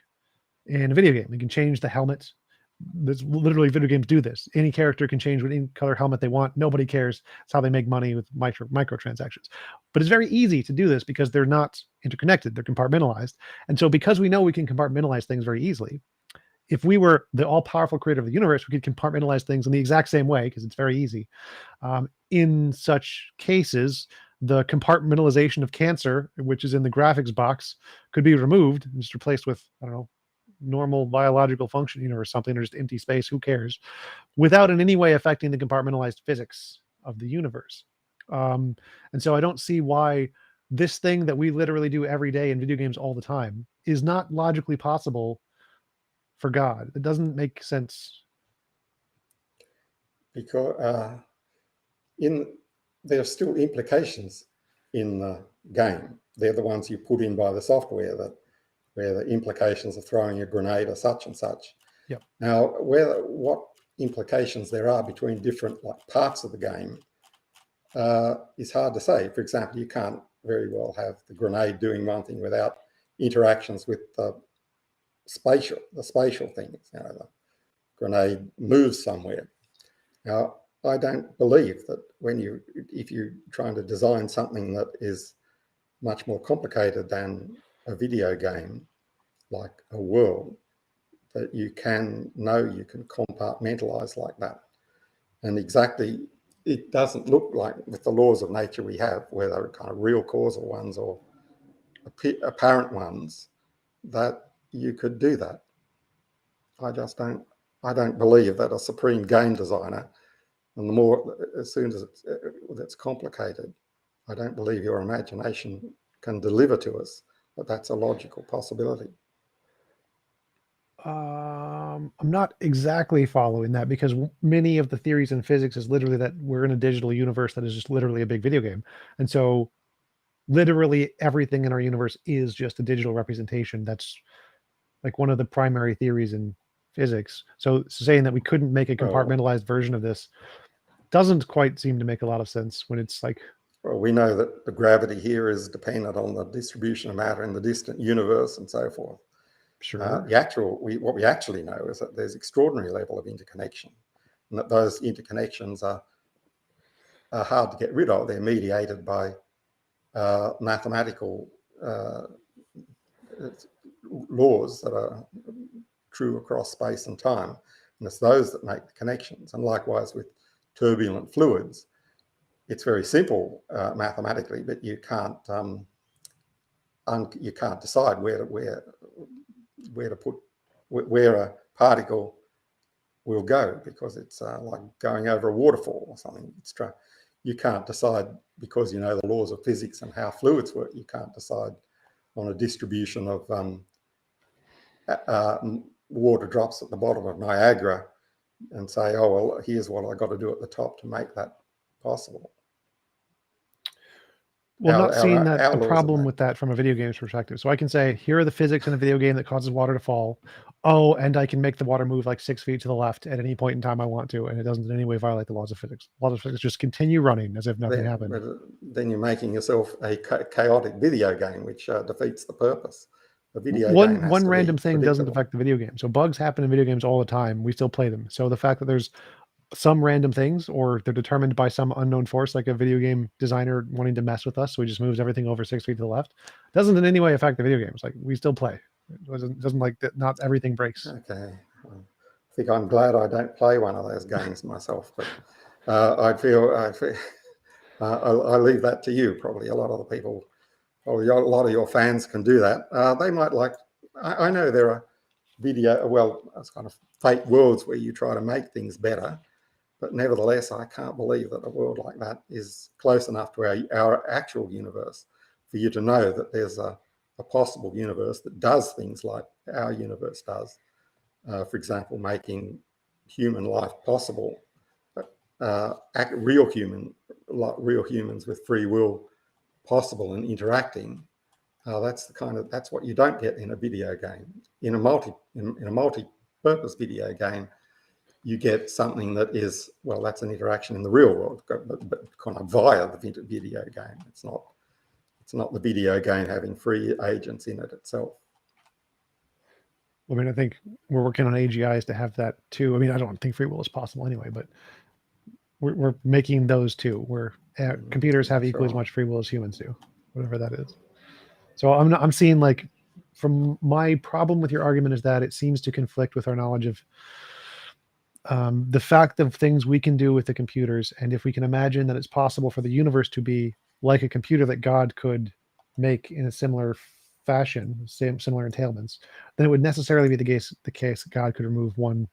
in a video game. You can change the helmet There's literally video games do this. Any character can change with any color helmet they want. Nobody cares. It's how they make money with microtransactions. But it's very easy to do this because they're not interconnected. They're compartmentalized. And so because we know we can compartmentalize things very easily, if we were the all-powerful creator of the universe, we could compartmentalize things in the exact same way because it's very easy. In such cases, the compartmentalization of cancer, which is in the graphics box, could be removed and just replaced with, I don't know, normal biological functioning or something, or just empty space. Who cares? Without in any way affecting the compartmentalized physics of the universe. And so I don't see why this thing that we literally do every day in video games all the time is not logically possible for God. It doesn't make sense. Because there are still implications in the game. They're the ones you put in by the software, where the implications of throwing a grenade are such and such. Yep. Now, what implications there are between different parts of the game is hard to say. For example, you can't very well have the grenade doing one thing without interactions with the spatial things. The grenade moves somewhere. Now, I don't believe that if you're trying to design something that is much more complicated than a video game, like a world, that you can compartmentalize like that. And exactly, it doesn't look like with the laws of nature we have, whether kind of real causal ones or apparent ones, that you could do that. I don't believe that a supreme game designer, and as soon as it's complicated, I don't believe your imagination can deliver to us that that's a logical possibility. I'm not exactly following that, because many of the theories in physics is literally that we're in a digital universe that is just literally a big video game. And so literally everything in our universe is just a digital representation. That's like one of the primary theories in physics. So saying that we couldn't make a compartmentalized version of this doesn't quite seem to make a lot of sense when it's like... Well, we know that the gravity here is dependent on the distribution of matter in the distant universe and so forth. Sure. What we actually know is that there's extraordinary level of interconnection, and that those interconnections are hard to get rid of. They're mediated by mathematical laws that are true across space and time, and it's those that make the connections. And likewise with turbulent fluids, it's very simple mathematically, but you can't decide where a particle will go, because it's like going over a waterfall or something. You can't decide, because you know the laws of physics and how fluids work. You can't decide on a distribution of water drops at the bottom of Niagara and say, oh, well, here's what I got to do at the top to make that possible. Well, not seeing that the problem with that from a video game's perspective. So I can say, here are the physics in a video game that causes water to fall. Oh, and I can make the water move like 6 feet to the left at any point in time I want to, and it doesn't in any way violate the laws of physics. Laws of physics just continue running as if nothing happened. Then you're making yourself a chaotic video game, which defeats the purpose. The video game one random thing doesn't affect the video game. So bugs happen in video games all the time. We still play them. So the fact that there's some random things, or they're determined by some unknown force, like a video game designer wanting to mess with us, so he just moves everything over 6 feet to the left, doesn't in any way affect the video games. Like, we still play. It doesn't like that. Not everything breaks. Okay, well, I think I'm glad I don't play one of those games myself, but I leave that to you. Probably a lot of the people, probably a lot of your fans can do that. They might like. I know there are it's kind of fake worlds where you try to make things better. But nevertheless, I can't believe that a world like that is close enough to our actual universe for you to know that there's a possible universe that does things like our universe does. For example, making human life possible, real humans with free will possible and interacting. That's what you don't get in a video game. In a multi-purpose video game, you get something that is, well, that's an interaction in the real world, but kind of via the video game. It's not the video game having free agents in it itself. I mean, I think we're working on AGIs to have that too. I mean, I don't think free will is possible anyway, but we're making those too, where computers have equally as Sure. much free will as humans do, whatever that is. So I'm seeing, like, from my problem with your argument is that it seems to conflict with our knowledge of the fact of things we can do with the computers, and if we can imagine that it's possible for the universe to be like a computer that God could make in a similar fashion, similar entailments, then it would necessarily be the case God could remove one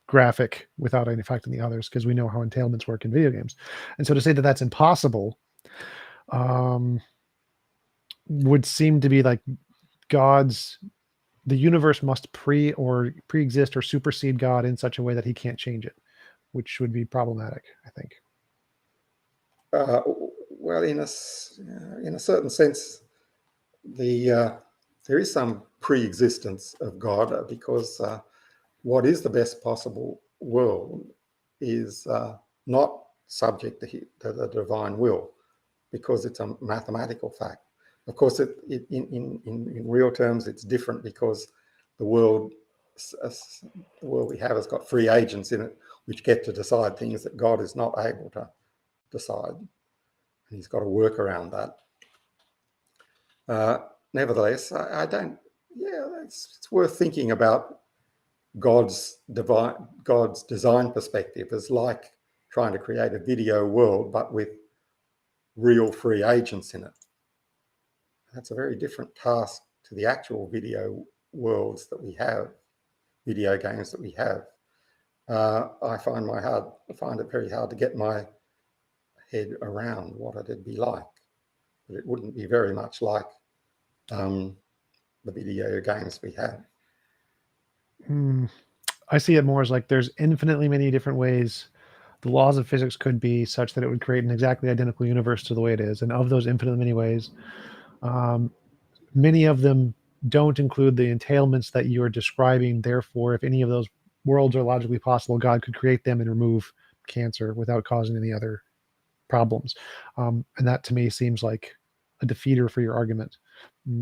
graphic without any affecting the others, because we know how entailments work in video games. And so to say that that's impossible um, would seem to be like God's the universe must pre-exist or supersede God in such a way that he can't change it, which would be problematic, I think. Uh, well, in a certain sense, there is some pre-existence of God because what is the best possible world is not subject to the divine will, because it's a mathematical fact. Of course, in real terms, it's different because the world, the world we have has got free agents in it, which get to decide things that God is not able to decide. And he's got to work around that. Nevertheless, I don't. Yeah, it's worth thinking about God's design perspective as like trying to create a video world, but with real free agents in it. That's a very different task to the actual video worlds that we have, video games that we have. I find it very hard to get my head around what it'd be like, but it wouldn't be very much like the video games we have. I see it more as like there's infinitely many different ways the laws of physics could be such that it would create an exactly identical universe to the way it is. And of those infinitely many ways, um, many of them don't include the entailments that you are describing. Therefore, if any of those worlds are logically possible, God could create them and remove cancer without causing any other problems. And that to me seems like a defeater for your argument,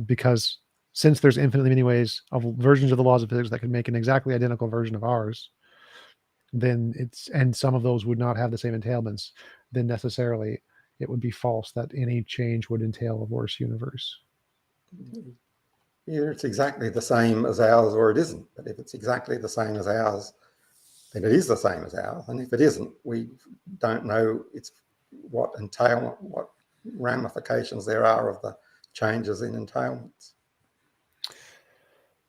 because since there's infinitely many ways of versions of the laws of physics that could make an exactly identical version of ours, then and some of those would not have the same entailments, then necessarily it would be false that any change would entail a worse universe. Either it's exactly the same as ours or it isn't. But if it's exactly the same as ours, then it is the same as ours. And if it isn't, we don't know what ramifications there are of the changes in entailments.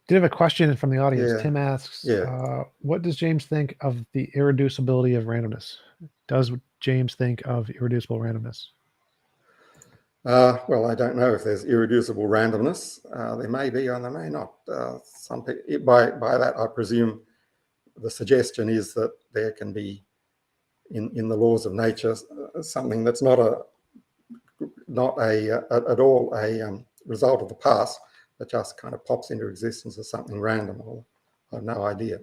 Did have a question from the audience. Yeah. Tim asks, Yeah. what does James think of the irreducibility of randomness? Does James think of irreducible randomness? Well, I don't know if there's irreducible randomness. There may be or there may not. By that, I presume the suggestion is that there can be, in the laws of nature, something that's not at all a result of the past, that just kind of pops into existence as something random. I have no idea.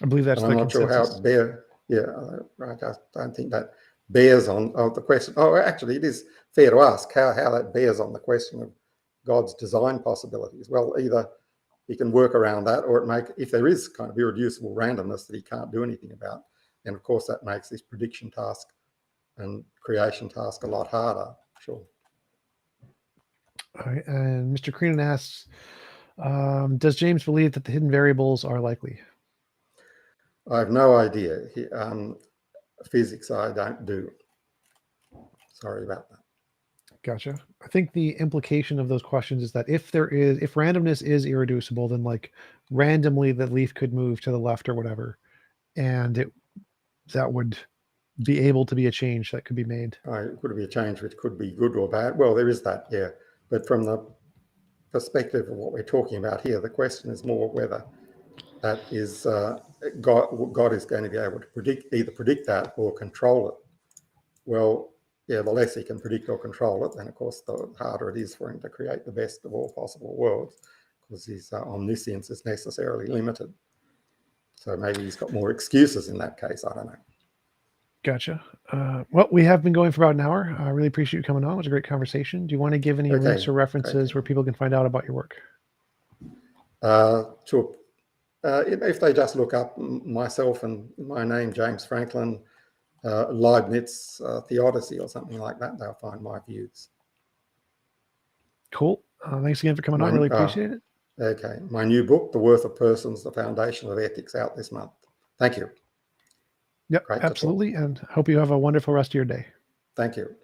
I believe that's and I'm the not sure how consensus. it bears. Yeah, I just don't think that bears on the question. Oh, actually, it is fair to ask how that bears on the question of God's design possibilities. Well, either he can work around that, or if there is kind of irreducible randomness that he can't do anything about, then of course that makes this prediction task and creation task a lot harder. Sure. All right, and Mr. Creenan asks, does James believe that the hidden variables are likely? I have no idea. Physics I don't do. Sorry about that. Gotcha. I think the implication of those questions is that if randomness is irreducible, then like randomly the leaf could move to the left or whatever, and that would be able to be a change that could be made. It could be a change which could be good or bad. Well, there is that, yeah. But from the perspective of what we're talking about here, the question is more whether that is God is going to be able to either predict that or control it. Well, yeah, the less he can predict or control it, then of course the harder it is for him to create the best of all possible worlds, because his omniscience is necessarily limited. So maybe he's got more excuses in that case. I don't know. Gotcha. Well, we have been going for about an hour. I really appreciate you coming on. It was a great conversation. Do you want to give any links or references where people can find out about your work? If they just look up myself and my name, James Franklin, Leibniz theodicy or something like that, they'll find my views. Cool. Thanks again for coming on. Really appreciate it. Okay. My new book, The Worth of Persons, The Foundation of Ethics, out this month. Thank you. Yep, Great absolutely. And hope you have a wonderful rest of your day. Thank you.